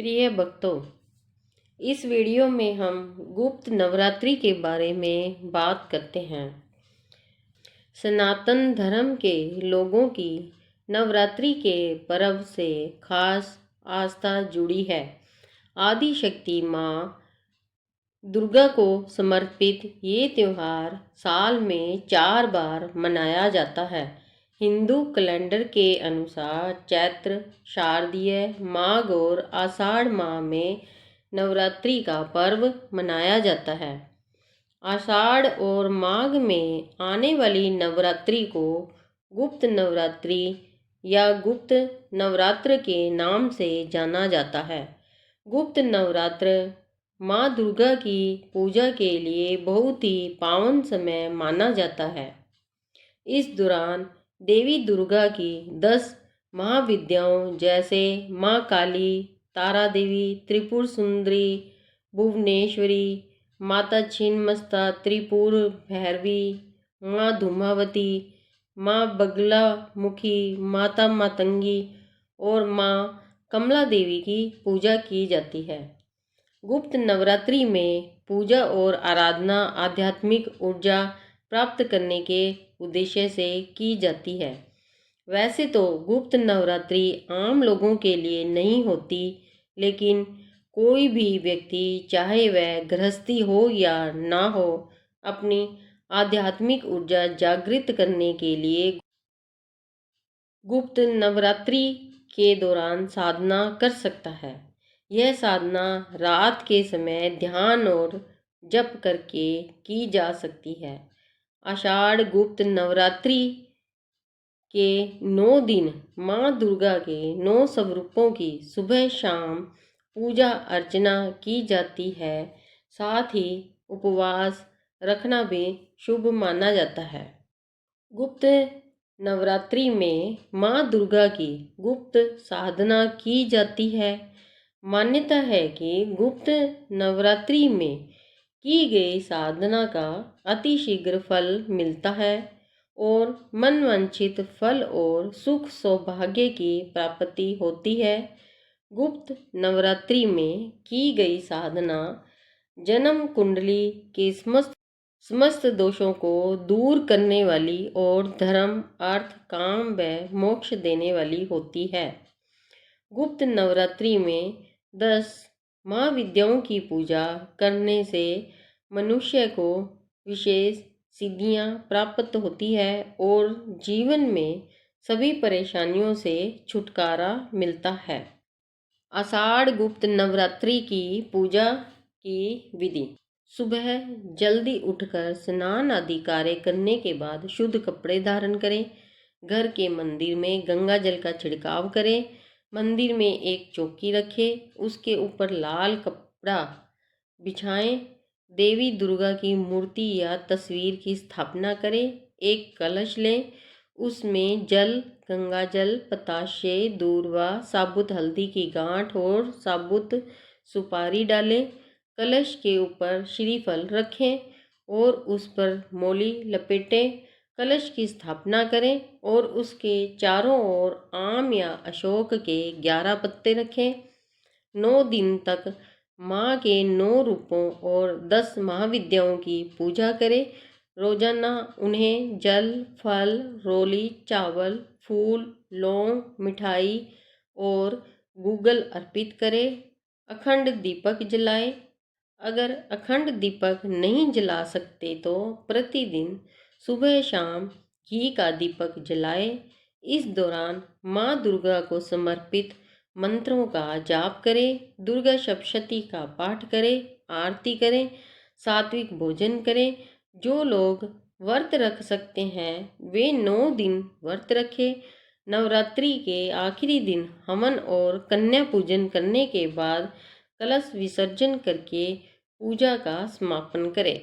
प्रिय भक्तों, इस वीडियो में हम गुप्त नवरात्रि के बारे में बात करते हैं। सनातन धर्म के लोगों की नवरात्रि के पर्व से खास आस्था जुड़ी है। आदि शक्ति माँ दुर्गा को समर्पित ये त्यौहार साल में 4 बार मनाया जाता है। हिंदू कैलेंडर के अनुसार चैत्र, शारदीय, माघ और आषाढ़ माह में नवरात्रि का पर्व मनाया जाता है। आषाढ़ और माघ में आने वाली नवरात्रि को गुप्त नवरात्रि या गुप्त नवरात्र के नाम से जाना जाता है। गुप्त नवरात्र माँ दुर्गा की पूजा के लिए बहुत ही पावन समय माना जाता है। इस दौरान देवी दुर्गा की 10 महाविद्याओं जैसे माँ काली, तारा देवी, त्रिपुर सुंदरी, भुवनेश्वरी, माता छिन्नमस्ता, त्रिपुर भैरवी, माँ धूमावती, माँ बगला मुखी, माता मातंगी और माँ कमला देवी की पूजा की जाती है। गुप्त नवरात्रि में पूजा और आराधना आध्यात्मिक ऊर्जा प्राप्त करने के उद्देश्य से की जाती है। वैसे तो गुप्त नवरात्रि आम लोगों के लिए नहीं होती, लेकिन कोई भी व्यक्ति चाहे वह गृहस्थी हो या ना हो, अपनी आध्यात्मिक ऊर्जा जागृत करने के लिए गुप्त नवरात्रि के दौरान साधना कर सकता है। यह साधना रात के समय ध्यान और जप करके की जा सकती है। आषाढ़ गुप्त नवरात्रि के 9 दिन माँ दुर्गा के 9 स्वरूपों की सुबह शाम पूजा अर्चना की जाती है। साथ ही उपवास रखना भी शुभ माना जाता है। गुप्त नवरात्रि में माँ दुर्गा की गुप्त साधना की जाती है। मान्यता है कि गुप्त नवरात्रि में की गई साधना का अतिशीघ्र फल मिलता है और मनवांछित फल और सुख सौभाग्य की प्राप्ति होती है। गुप्त नवरात्रि में की गई साधना जन्म कुंडली के समस्त दोषों को दूर करने वाली और धर्म, अर्थ, काम व मोक्ष देने वाली होती है। गुप्त नवरात्रि में 10 महाविद्याओं की पूजा करने से मनुष्य को विशेष सिद्धियां प्राप्त होती है और जीवन में सभी परेशानियों से छुटकारा मिलता है। आषाढ़ गुप्त नवरात्रि की पूजा की विधि। सुबह जल्दी उठकर स्नान आदि कार्य करने के बाद शुद्ध कपड़े धारण करें। घर के मंदिर में गंगा जल का छिड़काव करें। मंदिर में एक चौकी रखें, उसके ऊपर लाल कपड़ा बिछाएं। देवी दुर्गा की मूर्ति या तस्वीर की स्थापना करें। एक कलश लें, उसमें जल, गंगा जल, पताशे, दूर्वा, साबुत हल्दी की गांठ और साबुत सुपारी डालें। कलश के ऊपर श्रीफल रखें और उस पर मौली लपेटें। कलश की स्थापना करें और उसके चारों ओर आम या अशोक के 11 पत्ते रखें। 9 दिन तक माँ के 9 रूपों और 10 महाविद्याओं की पूजा करें। रोजाना उन्हें जल, फल, रोली, चावल, फूल, लौंग, मिठाई और गूगल अर्पित करें। अखंड दीपक जलाएं। अगर अखंड दीपक नहीं जला सकते तो प्रतिदिन सुबह शाम घी का दीपक जलाएं। इस दौरान माँ दुर्गा को समर्पित मंत्रों का जाप करें। दुर्गा सप्तशती का पाठ करें, आरती करें, सात्विक भोजन करें। जो लोग व्रत रख सकते हैं वे 9 दिन व्रत रखें। नवरात्रि के आखिरी दिन हवन और कन्या पूजन करने के बाद कलश विसर्जन करके पूजा का समापन करें।